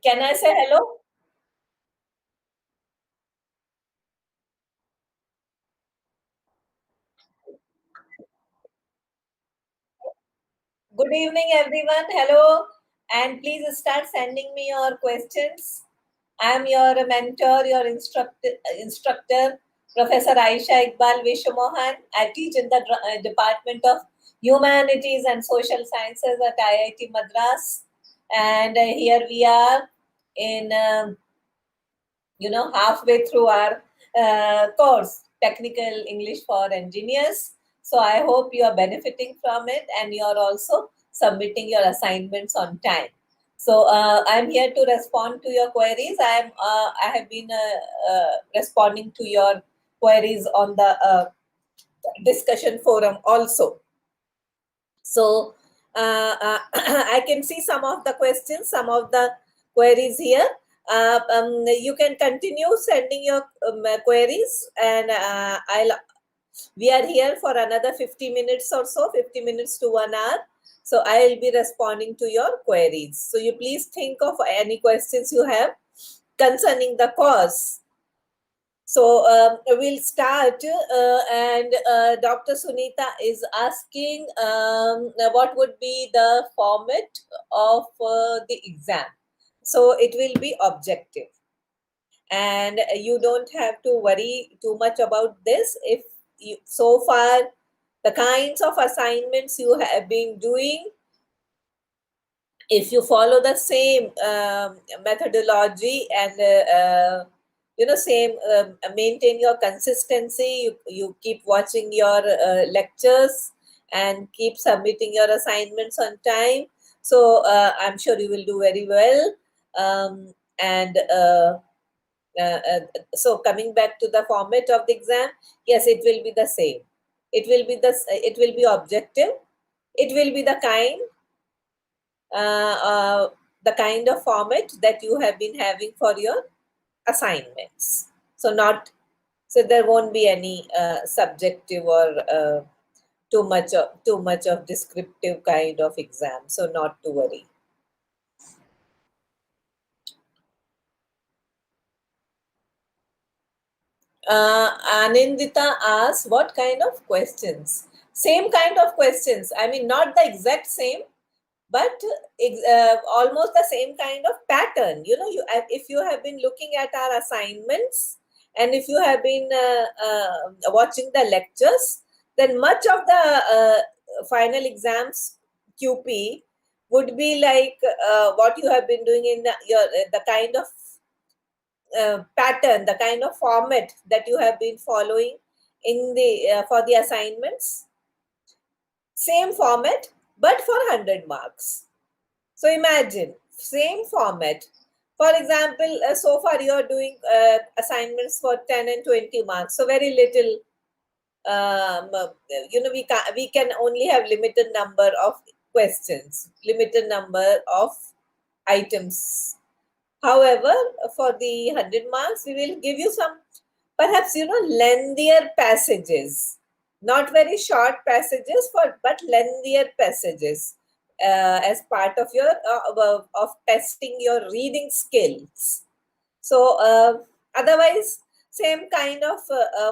Can I say hello? Good evening, everyone. Hello. And please start sending me your questions. I'm your mentor, your instructor, Professor Aysha Iqbal Vishamohan. I teach in the Department of Humanities and Social Sciences at IIT Madras. And here we are in halfway through our course, Technical English for Engineers. So I hope you are benefiting from it and you are also submitting your assignments on time. So I'm here to respond to your queries. I have been responding to your queries on the discussion forum also. So I can see some of the questions, some of the queries here. You can continue sending your queries, and we are here for another 50 minutes or so, 50 minutes to 1 hour. So I will be responding to your queries. So you please think of any questions you have concerning the course. So we'll start, and Dr. Sunita is asking what would be the format of the exam. So it will be objective, and you don't have to worry too much about this. If you, so far, the kinds of assignments you have been doing, if you follow the same methodology and same maintain your consistency, you keep watching your lectures and keep submitting your assignments on time, so I'm sure you will do very well. And so coming back to the format of the exam, yes, it will be the same. It will be objective. It will be uh, uh, the kind of format that you have been having for your assignments. So not so there won't be any subjective or too much of descriptive kind of exam. So not to worry. Anindita asks, what kind of questions? Same kind of questions. I mean, not the exact same, but almost the same kind of pattern. If you have been looking at our assignments and if you have been watching the lectures, then much of the final exams QP would be like what you have been doing in the kind of pattern, the kind of format that you have been following in the for the assignments. Same format, but for 100 marks. So imagine, same format. For example, so far you are doing assignments for 10 and 20 marks. So very little, we can only have limited number of questions, limited number of items. However, for the 100 marks, we will give you some, perhaps, lengthier passages, not very short passages, but lengthier passages as part of your of testing your reading skills. So otherwise, same kind of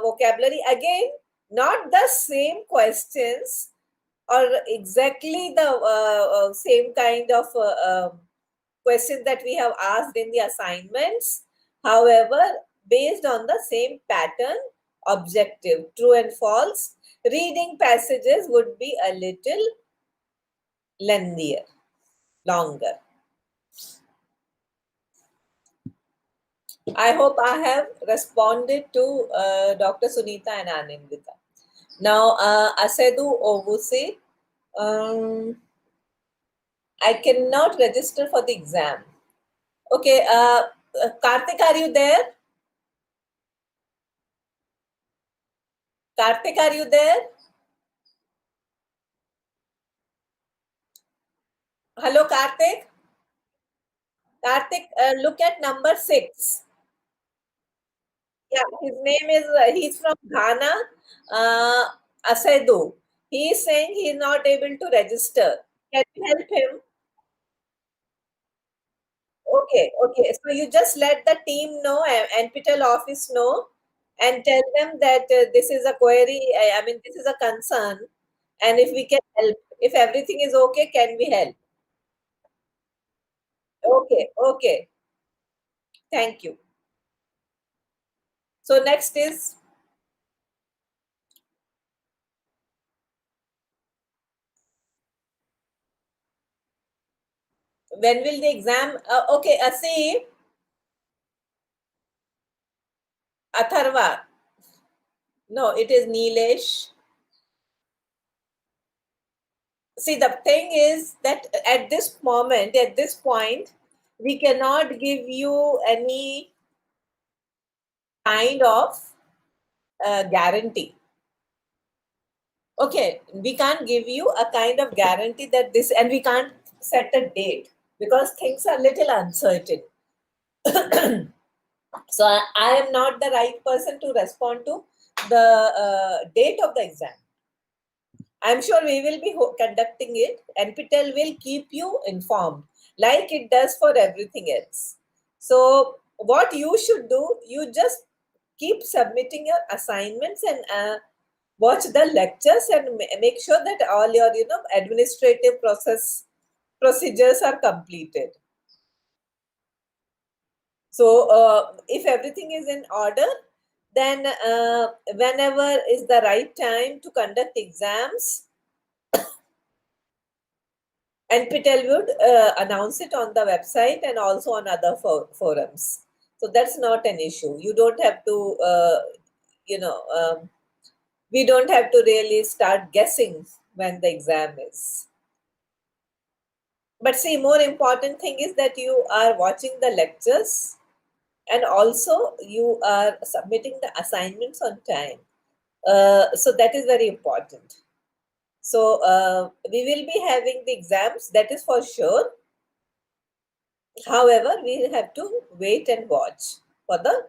vocabulary. Again, not the same questions or exactly the same kind of questions that we have asked in the assignments. However, based on the same pattern, objective, true and false, reading passages would be a little lengthier, longer. I hope I have responded to Dr. Sunita and Anindita. Now, Asedu Ovuse, I cannot register for the exam. Okay, Karthik, are you there? Karthik, are you there? Hello, Karthik. Karthik, look at number 6. Yeah, his name is, he's from Ghana, uh, Asedu. He is saying he is not able to register. Can you help him? Okay, okay. So you just let the team know, NPTEL office know, and tell them that this is a query. I mean, this is a concern, and if we can help, if everything is okay, can we help? Okay, okay. Thank you. So next is, when will the exam? Okay, see, Atharva. No, it is Nilesh. See, the thing is that at this moment, at this point, we cannot give you any kind of guarantee. Okay, we can't give you a kind of guarantee that this, and we can't set a date because things are little uncertain. So I am not the right person to respond to the date of the exam. I'm sure we will be conducting it. NPTEL will keep you informed like it does for everything else. So, what you should do, you just keep submitting your assignments and watch the lectures and make sure that all your administrative procedures are completed. So, if everything is in order, then whenever is the right time to conduct exams, NPTEL would announce it on the website and also on other forums. So that's not an issue. You don't have to, you know, we don't have to really start guessing when the exam is. But see, more important thing is that you are watching the lectures and also you are submitting the assignments on time. So that is very important. So we will be having the exams, that is for sure. However, we have to wait and watch for the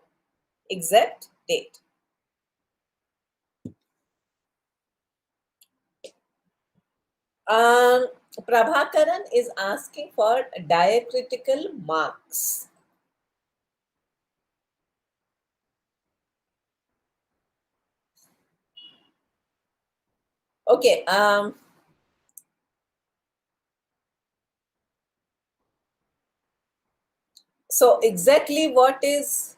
exact date. Um, Prabhakaran is asking for diacritical marks. Okay. So exactly what is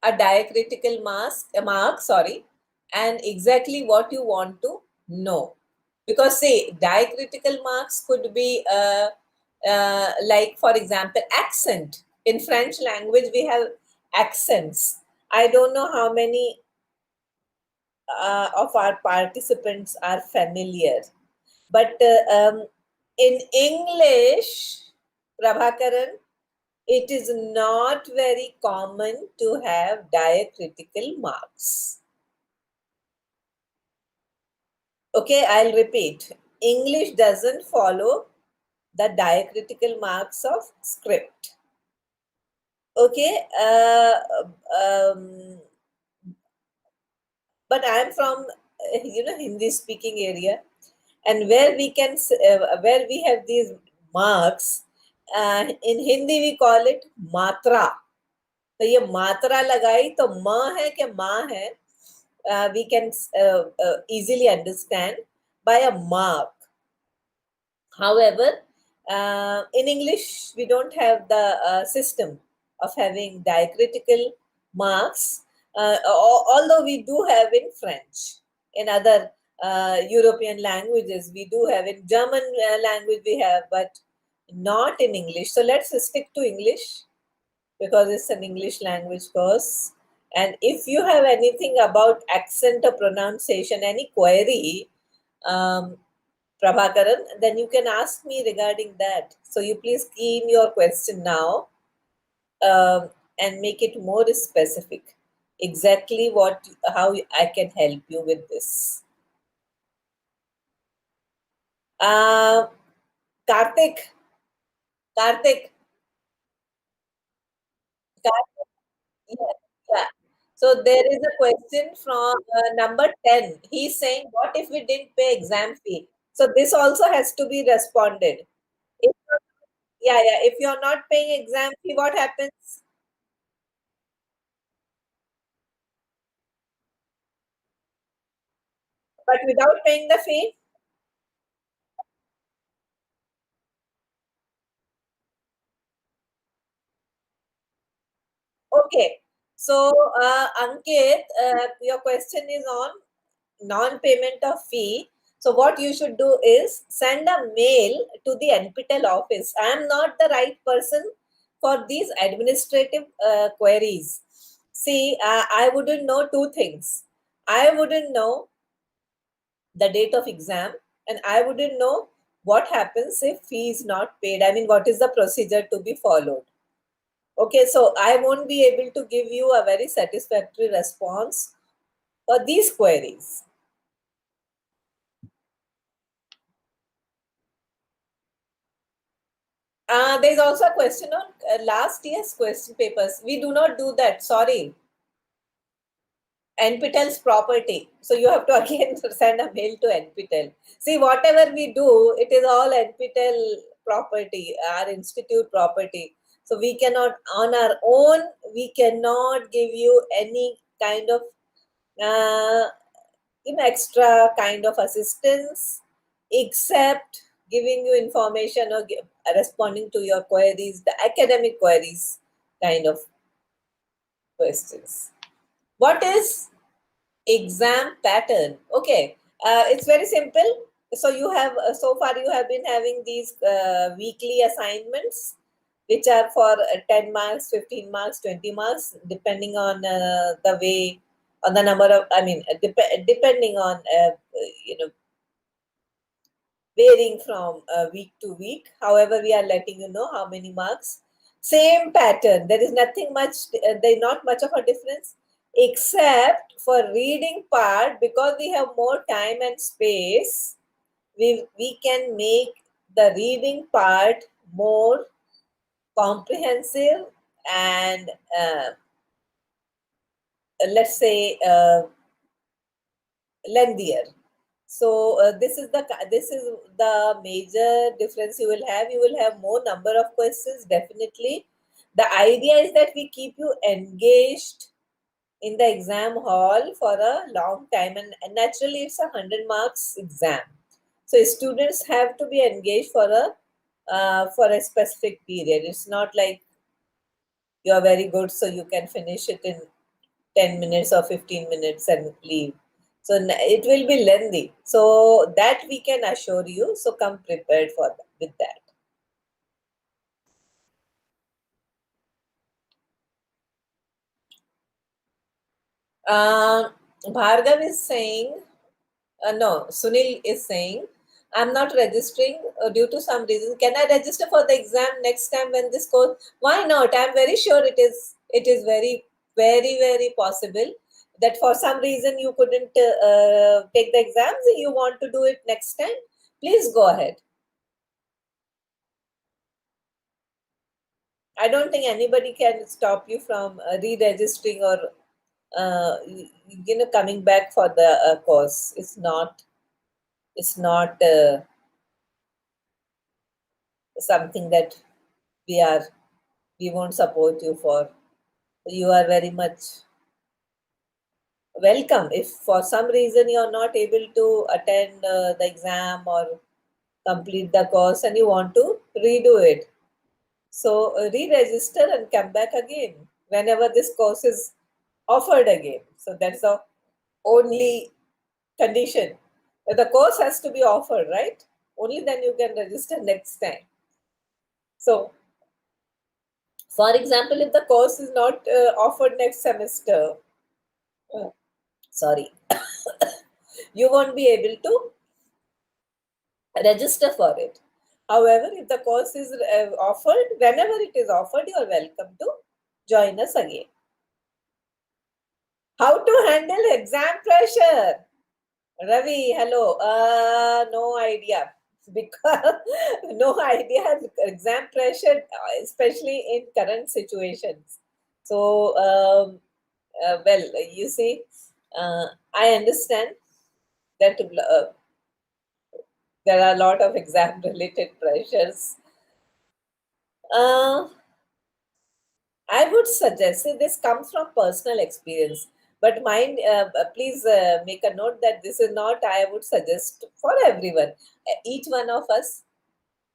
a diacritical mark, sorry, and exactly what you want to know. Because say diacritical marks could be like, for example, accent. In French language, we have accents. I don't know how many of our participants are familiar. But in English, Prabhakaran, it is not very common to have diacritical marks. Okay, I'll repeat. English doesn't follow the diacritical marks of script. Okay, but I'm from Hindi speaking area, and where we have these marks, in Hindi we call it matra. तो ये मात्रा लगाई तो म है कि माँ है, we can easily understand by a mark. However, in English, we don't have the system of having diacritical marks, although we do have in French. In other European languages, we do have. In German language, we have, but not in English. So let's stick to English because it's an English language course. And if you have anything about accent or pronunciation, any query, um, Prabhakaran, then you can ask me regarding that. So you please key in your question now, and make it more specific. Exactly how I can help you with this. Uh, Karthik, Karthik, Karthik, yeah, yeah. So there is a question from number 10. He's saying, what if we didn't pay exam fee? So this also has to be responded. If Yeah, yeah. If you're not paying exam fee, what happens? But without paying the fee? Okay. So, Ankit, your question is on non-payment of fee. So what you should do is send a mail to the NPTEL office. I am not the right person for these administrative queries. See, I wouldn't know two things. I wouldn't know the date of exam, and I wouldn't know what happens if fee is not paid. I mean, what is the procedure to be followed? Okay, so I won't be able to give you a very satisfactory response for these queries. There's also a question on last year's question papers. We do not do that. Sorry. NPTEL's property. So you have to again send a mail to NPTEL. See, whatever we do, it is all NPTEL property, our institute property. So we cannot, on our own, we cannot give you any kind of uh, extra kind of assistance except giving you information or responding to your queries, the academic queries kind of questions. What is exam pattern? Okay, it's very simple. So you have so far you have been having these weekly assignments which are for 10 marks, 15 marks, 20 marks, depending on the way, on the number of, I mean, depending on, varying from week to week. However, we are letting you know how many marks. Same pattern. There is nothing much, there is not much of a difference, except for reading part, because we have more time and space, we can make the reading part more comprehensive and let's say lengthier. So this is the major difference you will have. You will have more number of questions, definitely. The idea is that we keep you engaged in the exam hall for a long time, and naturally it's a 100 marks exam, so students have to be engaged for a specific period. It's not like you're very good so you can finish it in 10 minutes or 15 minutes and leave. So it will be lengthy. So that we can assure you. So come prepared for with that. Bhargav is saying, no, Sunil is saying, I'm not registering due to some reason. Can I register for the exam next time when this goes? Why not? I'm very sure it is very, very, very possible that for some reason you couldn't take the exams. You want to do it next time. Please go ahead. I don't think anybody can stop you from re-registering or coming back for the course. It's not something that we are we won't support you for. You are very much welcome. If for some reason you are not able to attend the exam or complete the course and you want to redo it, so re-register and come back again whenever this course is offered again. So that's the only condition. The course has to be offered, right? Only then you can register next time. So, for example, if the course is not offered next semester, uh, sorry, you won't be able to register for it. However, if the course is offered, whenever it is offered, you are welcome to join us again. How to handle exam pressure? Ravi, hello. No idea. Because no idea exam pressure, especially in current situations. So, well, you see, I understand that there are a lot of exam related pressures. Uh, I would suggest, see, this comes from personal experience, but mind, please make a note that this is not I would suggest for everyone. Each one of us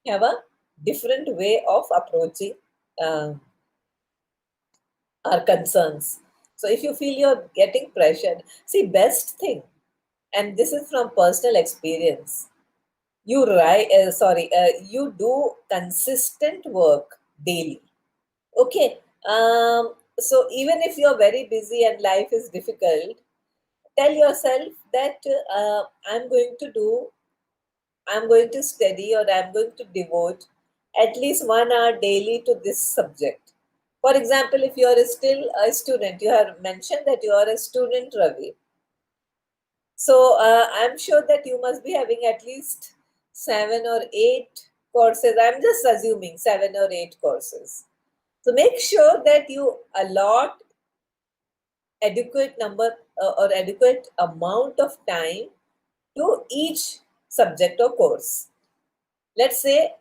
have a different way of approaching uh, our concerns. So if you feel you're getting pressured, see, best thing, and this is from personal experience, you do consistent work daily. Okay. So even if you're very busy and life is difficult, tell yourself that I'm going to study, or I'm going to devote at least 1 hour daily to this subject. For example, if you are still a student, you have mentioned that you are a student, Ravi. So I'm sure that you must be having at least 7 or 8 courses. I'm just assuming 7 or 8 courses. So make sure that you allot adequate number or adequate amount of time to each subject or course. Let's say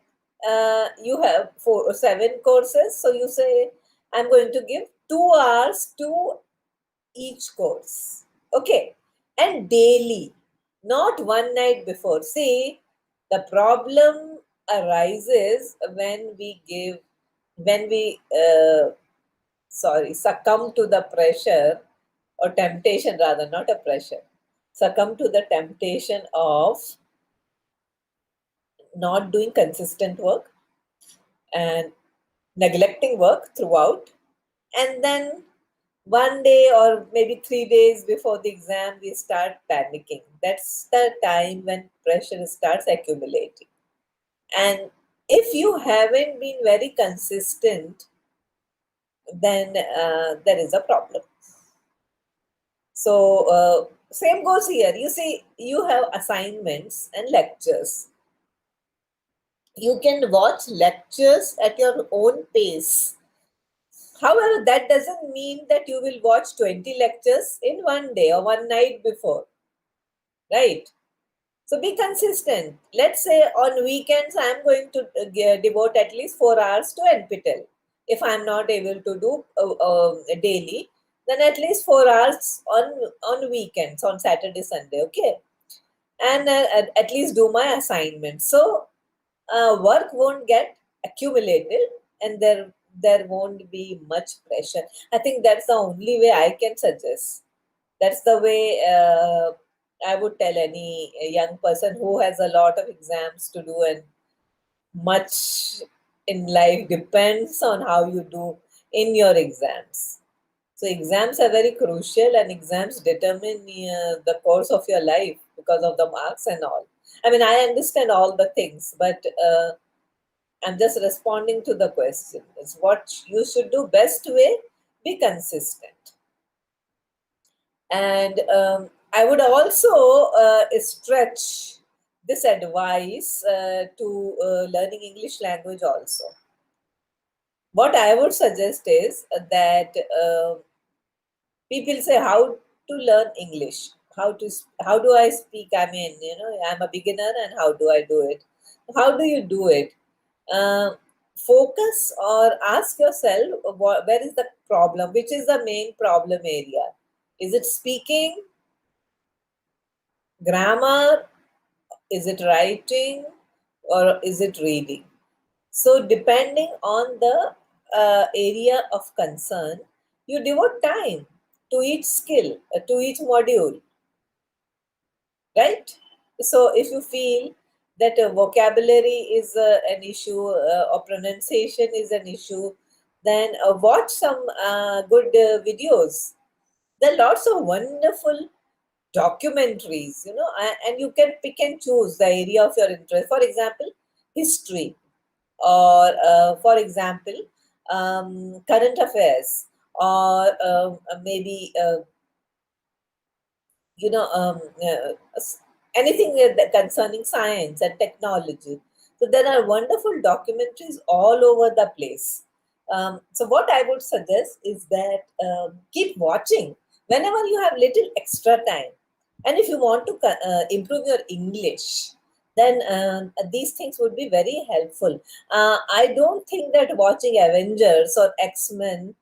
you have 4 or 7 courses, so you say I'm going to give 2 hours to each course. Okay, and daily, not one night before. See, the problem arises when we succumb to the pressure, or temptation rather, not a pressure, succumb to the temptation of not doing consistent work and neglecting work throughout, and then one day or maybe 3 days before the exam we start panicking. That's the time when pressure starts accumulating. And if you haven't been very consistent, then there is a problem. So, same goes here. You see, you have assignments and lectures. You can watch lectures at your own pace. However, that doesn't mean that you will watch 20 lectures in one day or one night before, right? So be consistent. Let's say on weekends, I'm going to devote at least 4 hours to NPTEL. If I'm not able to do daily, then at least 4 hours on weekends, on Saturday, Sunday. Okay, and at least do my assignment. So work won't get accumulated, and there won't be much pressure. I think that's the only way I can suggest. That's the way I would tell any young person who has a lot of exams to do, and much in life depends on how you do in your exams. So exams are very crucial, and exams determine the course of your life because of the marks and all. I mean, I understand all the things, but I'm just responding to the question. It's what you should do. Best way, be consistent. And I would also stretch this advice to learning English language also. What I would suggest is that people say how to learn English, how do I speak. I mean, I'm a beginner, and how do I do it? How do you do it? uh, Focus or ask yourself, where is the problem, which is the main problem area. Is it speaking, grammar, is it writing, or is it reading? So depending on the area of concern, you devote time to each skill, to each module, right? So if you feel that vocabulary is an issue, or pronunciation is an issue, then watch some good videos. There are lots of wonderful documentaries, and you can pick and choose the area of your interest. For example, history, or for example, current affairs, or maybe you know um, uh, anything concerning science and technology. So there are wonderful documentaries all over the place. So what I would suggest is that keep watching whenever you have little extra time, and if you want to improve your English, then these things would be very helpful. I don't think that watching Avengers or X-Men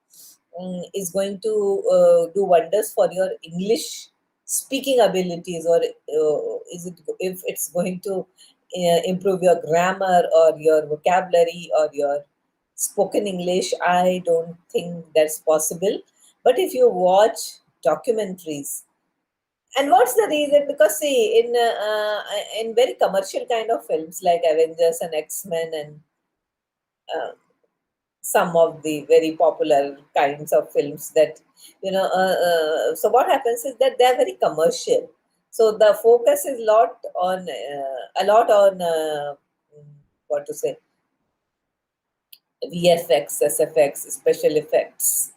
is going to do wonders for your English speaking abilities, or is it, if it's going to improve your grammar or your vocabulary or your spoken English. I don't think that's possible. But if you watch documentaries, and what's the reason? Because see, in very commercial kind of films like Avengers and X-Men and uh, some of the very popular kinds of films that so what happens is that they are very commercial. So the focus is a lot on what to say, VFX, SFX, special effects,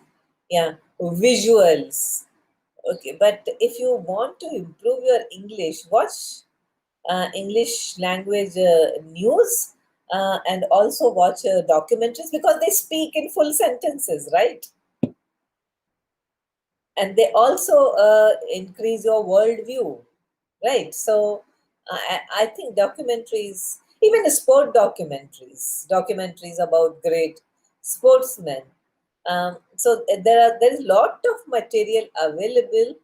yeah, visuals. Okay, but if you want to improve your English, watch English language news, and also watch documentaries, because they speak in full sentences, right? And they also increase your worldview, right? So I think documentaries, even documentaries about great sportsmen. So there is a lot of material available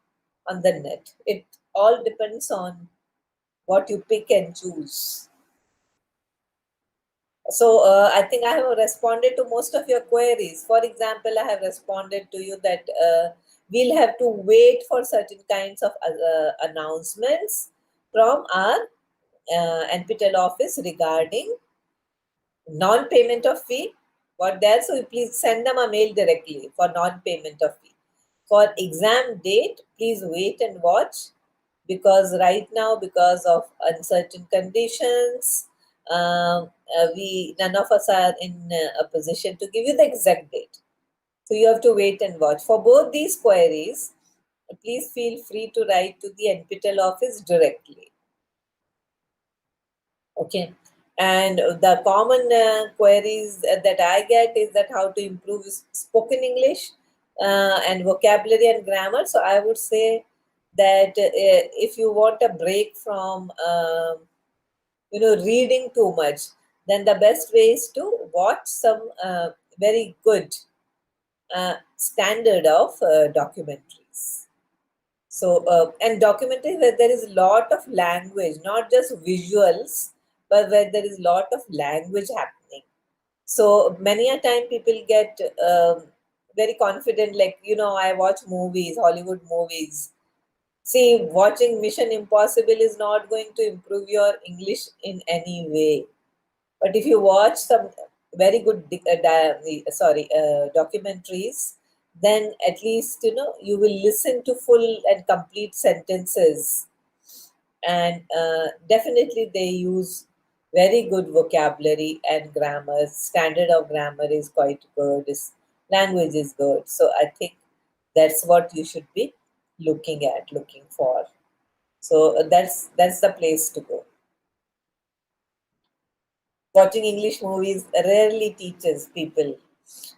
on the net. It all depends on what you pick and choose. So I think I have responded to most of your queries. For example, I have responded to you that we'll have to wait for certain kinds of announcements from our NPTEL office regarding non-payment of fee. What there? So you please send them a mail directly for non-payment of fee. For exam date, please wait and watch, because right now, because of uncertain conditions, we none of us are in a position to give you the exact date. So you have to wait and watch. For both these queries, please feel free to write to the NPTEL office directly. Okay. And the common queries that I get is that how to improve spoken English and vocabulary and grammar. So I would say that if you want a break from reading too much, then the best way is to watch some very good standard of documentaries. So, and documentaries where there is a lot of language, not just visuals, but where there is a lot of language happening. So, many a time people get very confident, like, I watch movies, Hollywood movies. See, watching Mission Impossible is not going to improve your English in any way. But if you watch some very good documentaries, then at least you will listen to full and complete sentences, and definitely they use very good vocabulary and grammar. Standard of grammar is quite good. Language is good. So I think that's what you should be looking for. So that's the place to go. Watching English movies rarely teaches people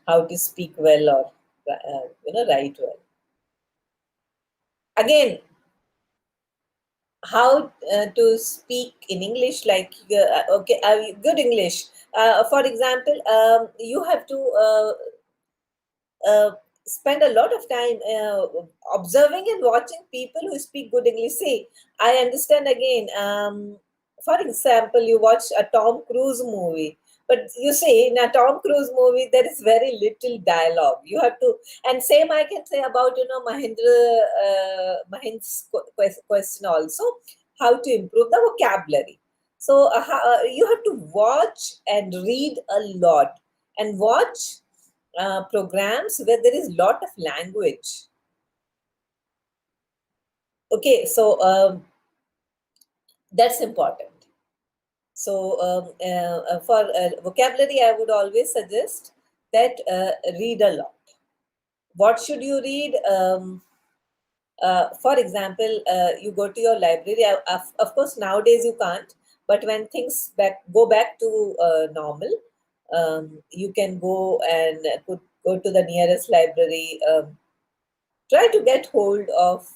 how to speak well or write well. Again, how to speak in English, like okay, good English. For example, you have to uh, spend a lot of time observing and watching people who speak good English. See, I understand again. For example, you watch a Tom Cruise movie, but you see, in a Tom Cruise movie, there is very little dialogue. You have to, and same I can say about Mahindra's question also, how to improve the vocabulary. So you have to watch and read a lot, and watch programs where there is lot of language. Okay, so that's important. So for vocabulary, I would always suggest that read a lot. What should you read? For example, you go to your library. Of course, nowadays you can't. But when things go back to normal, you can go and go to the nearest library. Try to get hold of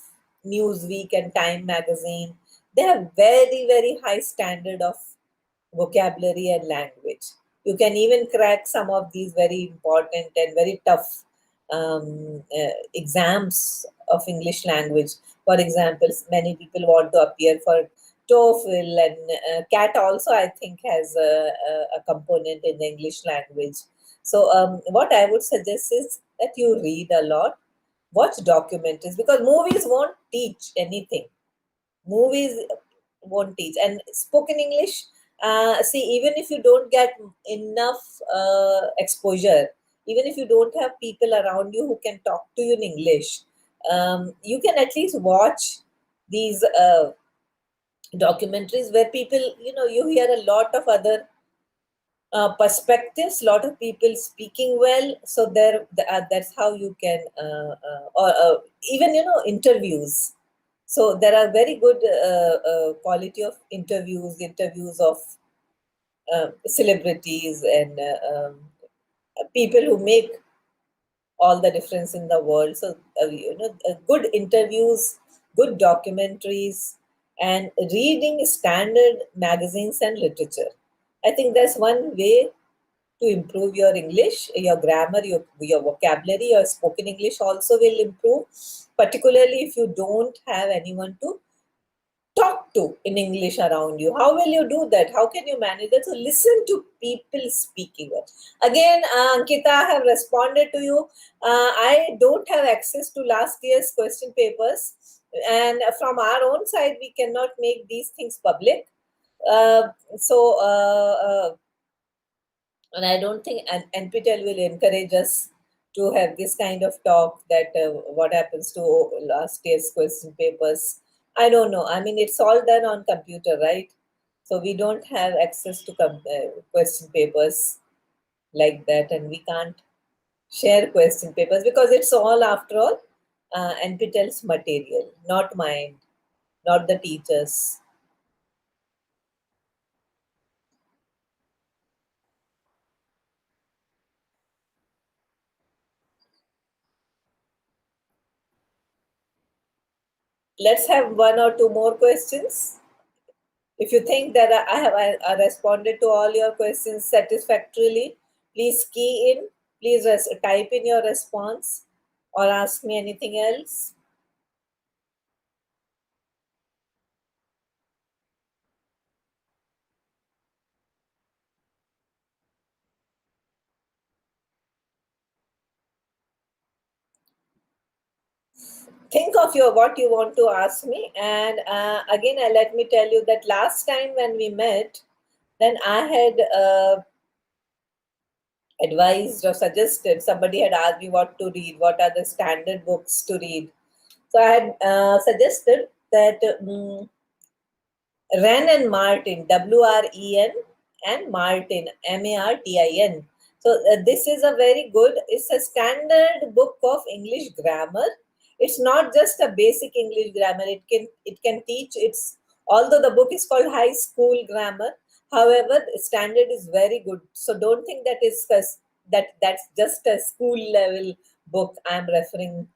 Newsweek and Time magazine. they have very, very high standard of vocabulary and language. You can even crack some of these very important and very tough exams of English language. For example, many people want to appear for TOEFL, and CAT also, I think, has a component in the English language. So, what I would suggest is that you read a lot, watch documentaries, because movies won't teach anything. Movies won't teach. And spoken English, see, even if you don't get enough exposure, even if you don't have people around you who can talk to you in English, you can at least watch these documentaries where people, you hear a lot of other perspectives, lot of people speaking well. So that's how you can or even interviews. So there are very good quality of interviews of celebrities and people who make all the difference in the world. So good interviews, good documentaries, and reading standard magazines and literature. I think that's one way to improve your English, your grammar, your vocabulary. Your spoken English also will improve, particularly if you don't have anyone to talk to in English around you. How will you do that? How can you manage that? So listen to people speaking. Again, Ankita, I have responded to you. I don't have access to last year's question papers, and from our own side, we cannot make these things public. Uh, so. And I don't think NPTEL will encourage us to have this kind of talk that what happens to last year's question papers. I don't know. I mean, it's all done on computer, right? So we don't have access to question papers like that, and we can't share question papers because it's all, after all, NPTEL's material, not mine, not the teachers. Let's have one or two more questions. If you think that I have responded to all your questions satisfactorily, please key in, please type in your response or ask me anything else. Think of what you want to ask me. And again, let me tell you that last time when we met, then I had advised or suggested, somebody had asked me what to read, what are the standard books to read. So I had suggested that Wren and Martin, WREN, and Martin, MARTIN. So this is a very good, it's a standard book of English grammar. It's not just a basic English grammar. It can teach, it's, although the book is called high school grammar, however, the standard is very good. So don't think that that's just a school level book I'm referring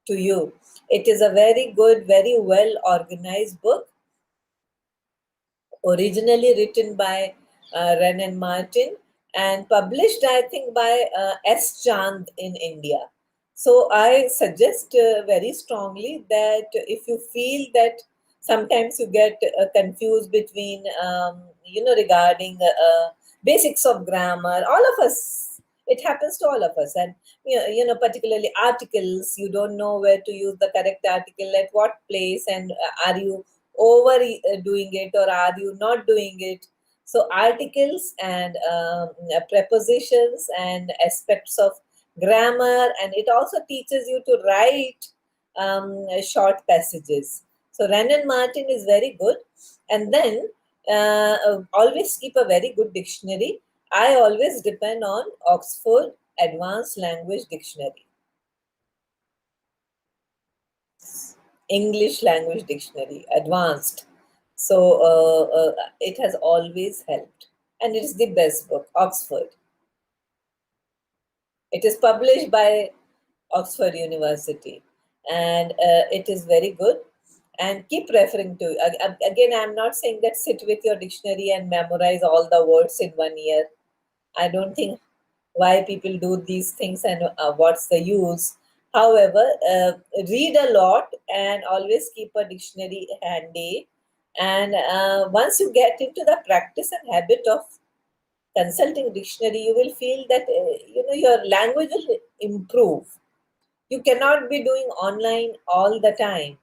to you. It is a very good, very well organized book, originally written by Ren and Martin and published, I think, by S. Chand in India. So I suggest very strongly that if you feel that sometimes you get confused between, regarding basics of grammar, all of us, it happens to all of us. And, particularly articles, you don't know where to use the correct article at what place, and are you over doing it or are you not doing it. So articles and prepositions and aspects of grammar, and it also teaches you to write short passages. So Ren and Martin is very good. And then always keep a very good dictionary. I always depend on Oxford Advanced Language Dictionary, English Language Dictionary, advanced. So it has always helped. And it's the best book, Oxford. It is published by Oxford University. And it is very good. and keep referring to. Again, I'm not saying that sit with your dictionary and memorize all the words in 1 year. I don't think why people do these things, and what's the use. However, read a lot and always keep a dictionary handy. And once you get into the practice and habit of consulting dictionary, you will feel that your language will improve. You cannot be doing online all the time.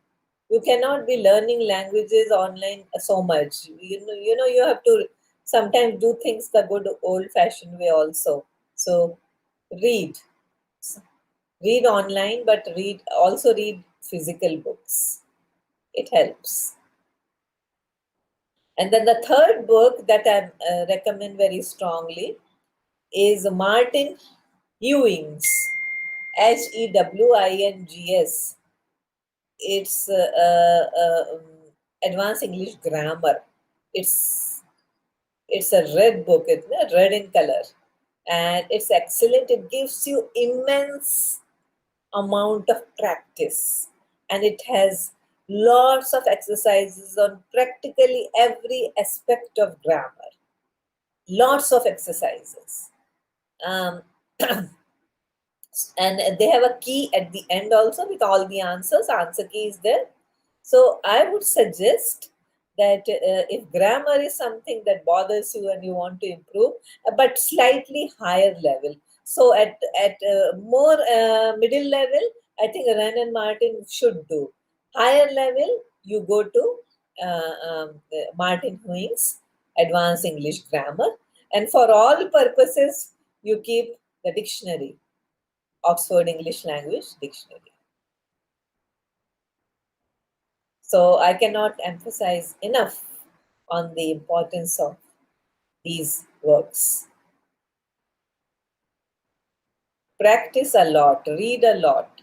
You cannot be learning languages online so much. You have to sometimes do things the good old fashioned way also. So read, read online, but read physical books. It helps. And then the third book that I recommend very strongly is Martin Ewing's, Hewings. It's advanced English grammar. It's it's a red book, isn't it? Red in color, and it's excellent. It gives you immense amount of practice, and it has lots of exercises on practically every aspect of grammar. Lots of exercises. Um, and they have a key at the end also with all the answers. Answer key is there. So I would suggest that if grammar is something that bothers you and you want to improve, but slightly higher level, so at more middle level, I think Ren and Martin should do. Higher level, you go to Martin Huing's advanced English grammar, and for all purposes you keep the dictionary, Oxford English Language Dictionary. So I cannot emphasize enough on the importance of these works. Practice a lot, read a lot.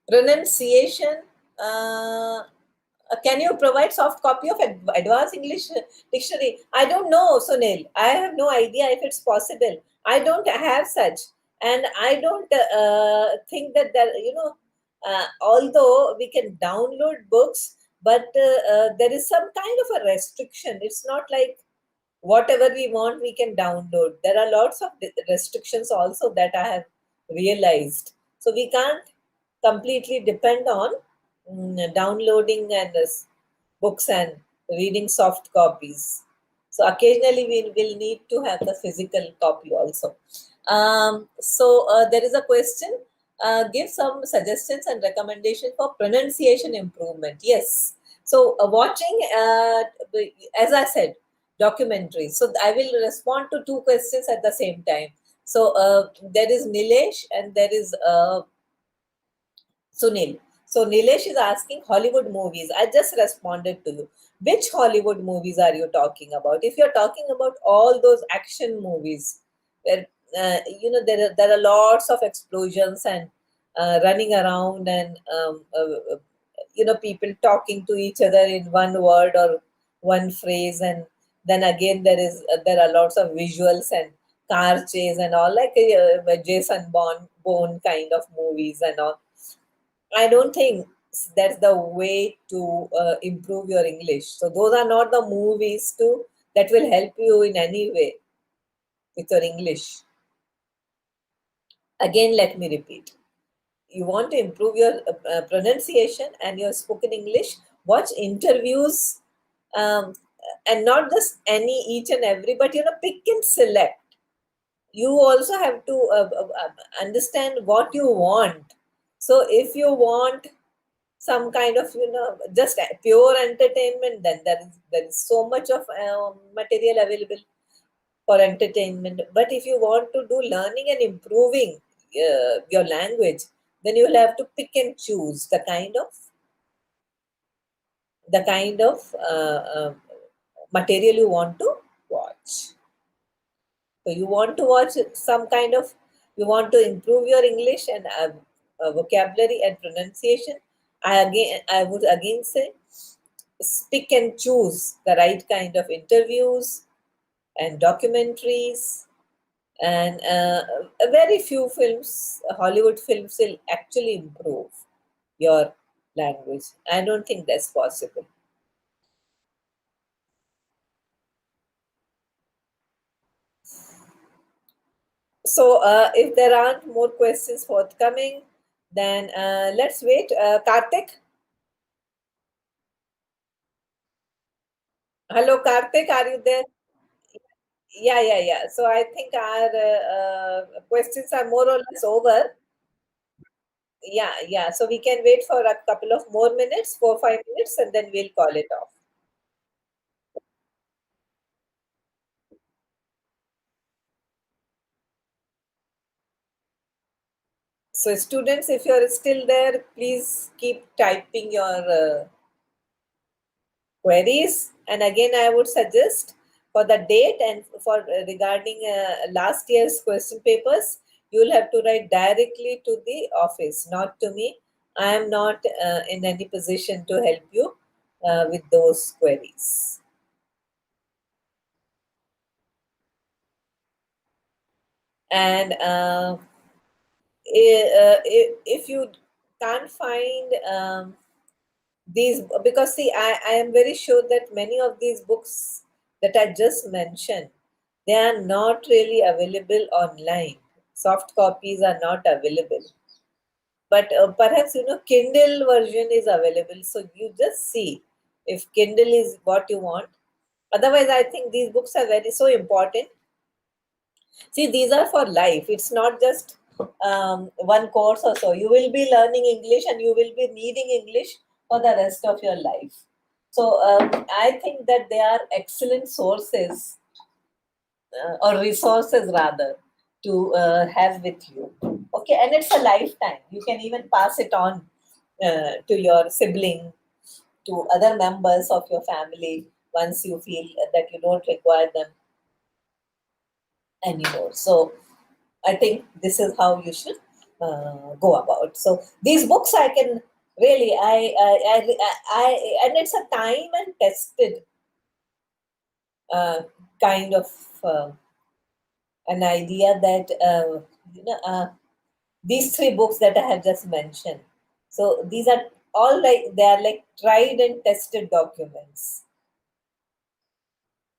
Pronunciation. Can you provide soft copy of Advanced English Dictionary? I don't know, Sunil. I have no idea if it's possible. I don't have such, and I don't think that there. Although we can download books, but there is some kind of a restriction. It's not like whatever we want we can download. There are lots of restrictions also that I have realized. So we can't completely depend on downloading and books and reading soft copies. So occasionally we will need to have the physical copy also. There is a question. Give some suggestions and recommendations for pronunciation improvement. Yes. So watching, as I said, documentaries. So I will respond to two questions at the same time. So there is Nilesh and there is Sunil. So Nilesh is asking Hollywood movies. I just responded to you. Which Hollywood movies are you talking about? If you're talking about all those action movies, where there are lots of explosions and running around and people talking to each other in one word or one phrase, and then again there are lots of visuals and car chase and all, like Jason Bourne kind of movies and all. I don't think that's the way to improve your English. So those are not the movies too that will help you in any way with your English. Again, let me repeat. You want to improve your pronunciation and your spoken English, watch interviews, um, and not just any each and every, but pick and select. You also have to understand what you want. So if you want some kind of just pure entertainment, then there is so much of material available for entertainment. But if you want to do learning and improving your language, then you'll have to pick and choose the kind of material you want to watch. So you want to watch some kind of, you want to improve your English and vocabulary and pronunciation. I would again say, pick and choose the right kind of interviews, and documentaries, and a very few films, Hollywood films, will actually improve your language. I don't think that's possible. So, if there aren't more questions forthcoming, then let's wait. Karthik? Hello, Karthik, are you there? Yeah, yeah, yeah. So, I think our questions are more or less over. Yeah, yeah. So, we can wait for a couple of more minutes, 4, 5 minutes, and then we'll call it off. So, students, if you're still there, please keep typing your queries. And again, I would suggest for the date and for regarding last year's question papers, you will have to write directly to the office, not to me. I am not in any position to help you with those queries. And if you can't find these, because see, I am very sure that many of these books that I just mentioned, they are not really available online. Soft copies are not available, but perhaps Kindle version is available, so you just see if Kindle is what you want. Otherwise, I think these books are very so important. See, these are for life. It's not just one course or so. You will be learning English and you will be needing English for the rest of your life. So I think that they are excellent sources or resources rather to have with you. Okay, and it's a lifetime. You can even pass it on to your sibling, to other members of your family once you feel that you don't require them anymore. So I think this is how you should go about. So these books I can really, and it's a time and tested uh, kind of an idea that these three books that I have just mentioned. So these are all like they are like tried and tested documents,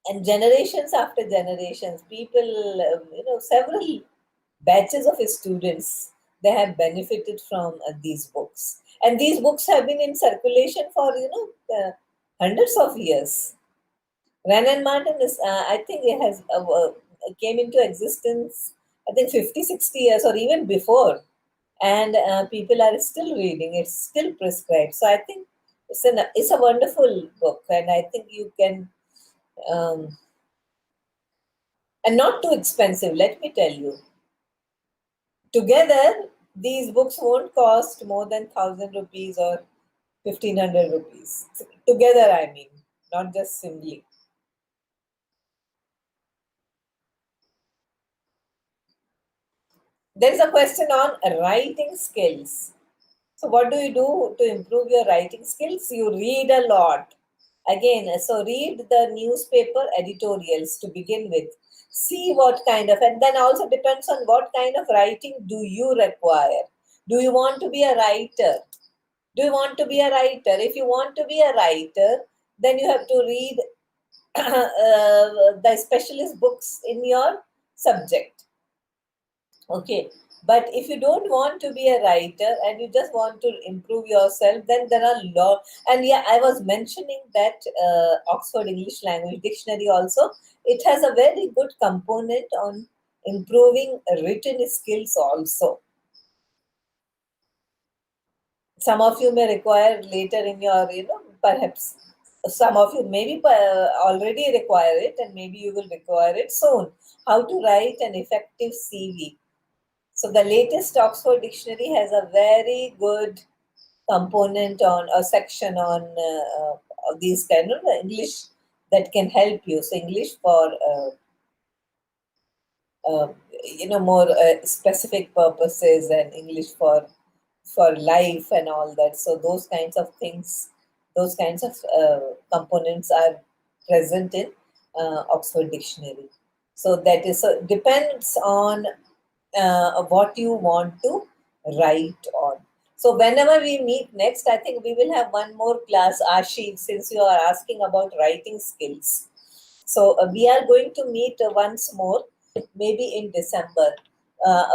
and generations after generations, people, several batches of students, they have benefited from these books, and these books have been in circulation for hundreds of years. Ran and Martin is, I think, it has came into existence, I think 50, 60 years or even before, and people are still reading. It's still prescribed. So I think it's a wonderful book, and I think you can, um, and not too expensive. Let me tell you, together these books won't cost more than 1,000 rupees or 1,500 rupees. Together, I mean, not just singly. There is a question on writing skills. So, what do you do to improve your writing skills? You read a lot. Again, so read the newspaper editorials to begin with. See what kind of, and then also depends on what kind of writing do you require. Do you want to be a writer? Do you want to be a writer? If you want to be a writer, then you have to read the specialist books in your subject. Okay. But if you don't want to be a writer and you just want to improve yourself, then there are lot. And yeah, I was mentioning that Oxford English Language Dictionary also. It has a very good component on improving written skills also. Some of you may require later in your, perhaps some of you maybe already require it, and maybe you will require it soon. How to write an effective CV. So the latest Oxford Dictionary has a very good component on a section on these kind of English that can help you. So English for more specific purposes, and English for life and all that. So those kinds of things, those kinds of components are present in Oxford Dictionary. So that is, so depends on what you want to write on. So whenever we meet next, I think we will have one more class, Ashi, since you are asking about writing skills. So we are going to meet once more, maybe in December,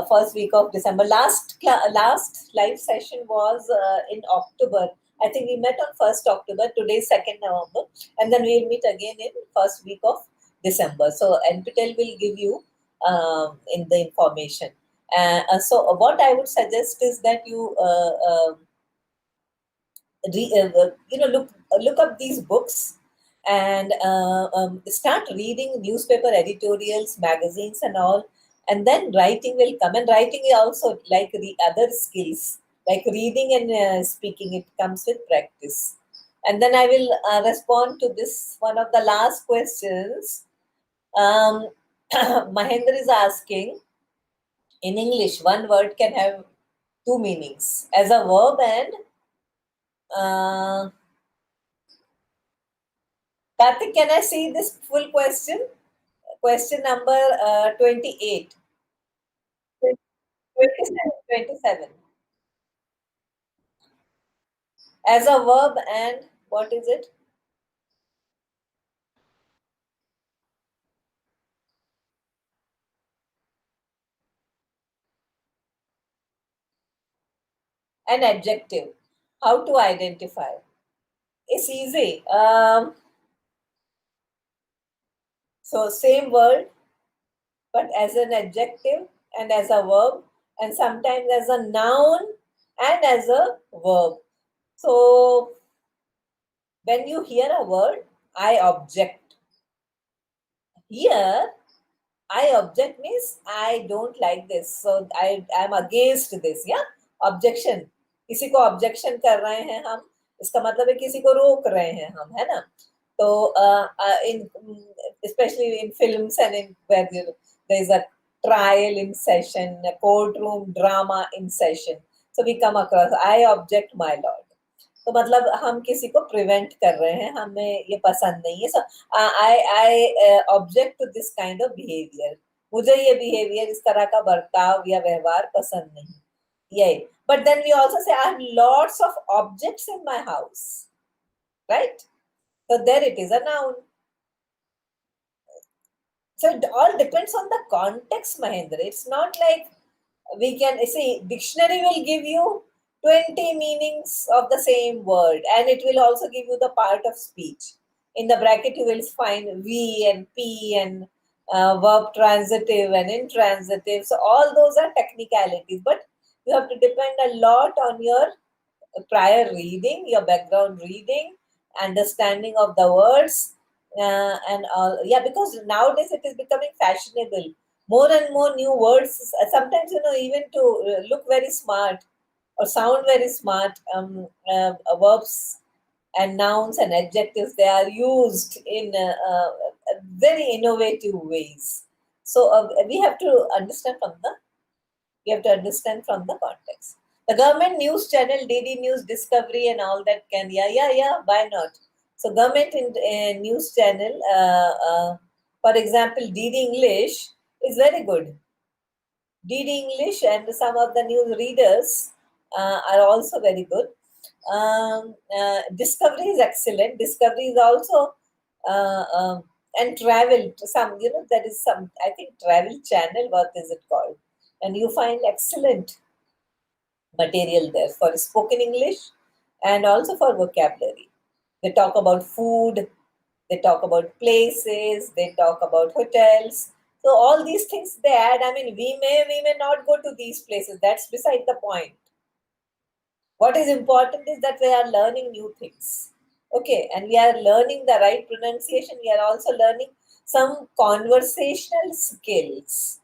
first week of December. Last live session was in October. I think we met on 1st October. Today is 2nd November, and then we will meet again in first week of December. So NPTEL will give you in the information. So what I would suggest is that you look up these books and start reading newspaper editorials, magazines, and all, and then writing will come. And writing is also like the other skills, like reading and speaking. It comes with practice. And then I will respond to this one of the last questions. Um, Mahendra is asking, in English, one word can have two meanings as a verb and Karthik, can I see this full question? Question number 28. 27, 27. As a verb and what is it? An adjective. How to identify? It's easy. So same word, but as an adjective and as a verb, and sometimes as a noun and as a verb. So when you hear a word, I object. Here, I object means I don't like this. So I am against this. Yeah, objection. किसी को objection कर रहे हैं हम, इसका मतलब है किसी को रोक रहे हैं हम, है ना? तो in especially in films and in where there is a trial in session, a courtroom drama in session. So we come across I object, my lord. तो मतलब हम किसी को प्रिवेंट कर रहे हैं, हमें ये पसंद नहीं है. So I object to this kind of behaviour. मुझे ये बिहेवियर, इस तरह का बर्ताव या व्यवहार पसंद नहीं. ये but then we also say I have lots of objects in my house, right? So there it is a noun. So it all depends on the context, Mahendra. It's not like we can see dictionary will give you 20 meanings of the same word, and it will also give you the part of speech. In the bracket you will find v and p and verb transitive and intransitive. So all those are technicalities, but you have to depend a lot on your prior reading, your background reading, understanding of the words, and all. Yeah, because nowadays it is becoming fashionable. More and more new words. Sometimes, even to look very smart or sound very smart, verbs and nouns and adjectives, they are used in very innovative ways. So we have to understand from the context. The government news channel, DD News, Discovery, and all that can, yeah, why not? So, government news channel, for example, DD English is very good. DD English and some of the news readers are also very good. Discovery is excellent. Discovery is also and travel to some, there is some, I think, travel channel. What is it called? And you find excellent material there for spoken English and also for vocabulary. They talk about food, they talk about places, they talk about hotels. So all these things they add. I mean, we may not go to these places. That's beside the point. What is important is that we are learning new things. Okay, and we are learning the right pronunciation. We are also learning some conversational skills.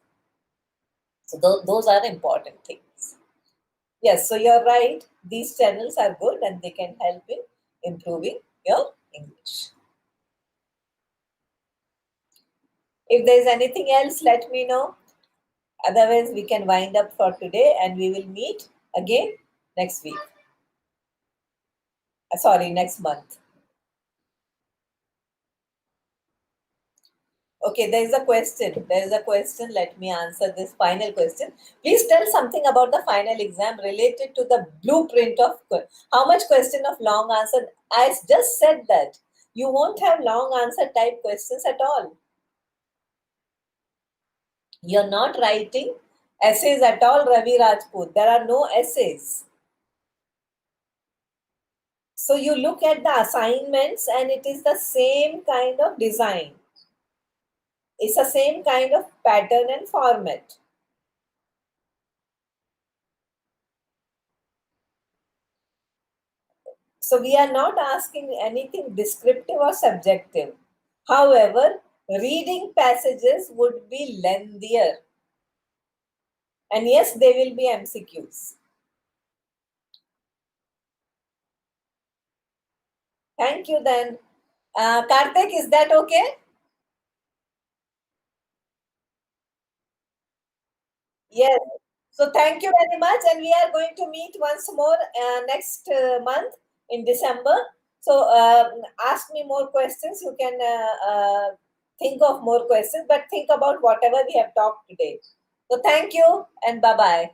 So those are important things. Yes, so you're right. These channels are good and they can help in improving your English. If there is anything else, let me know. Otherwise, we can wind up for today and we will meet again next week. Sorry, next month. Okay, there is a question. There is a question. Let me answer this final question. Please tell something about the final exam related to the blueprint of how much question of long answer. I just said that you won't have long answer type questions at all. You're not writing essays at all, Ravi Rajput. There are no essays. So you look at the assignments and it is the same kind of design. It's the same kind of pattern and format. So we are not asking anything descriptive or subjective. However, reading passages would be lengthier. And yes, they will be MCQs. Thank you then. Karthik, is that okay? Yes. So thank you very much. And we are going to meet once more next month in December. So ask me more questions. You can think of more questions, but think about whatever we have talked today. So thank you and bye bye.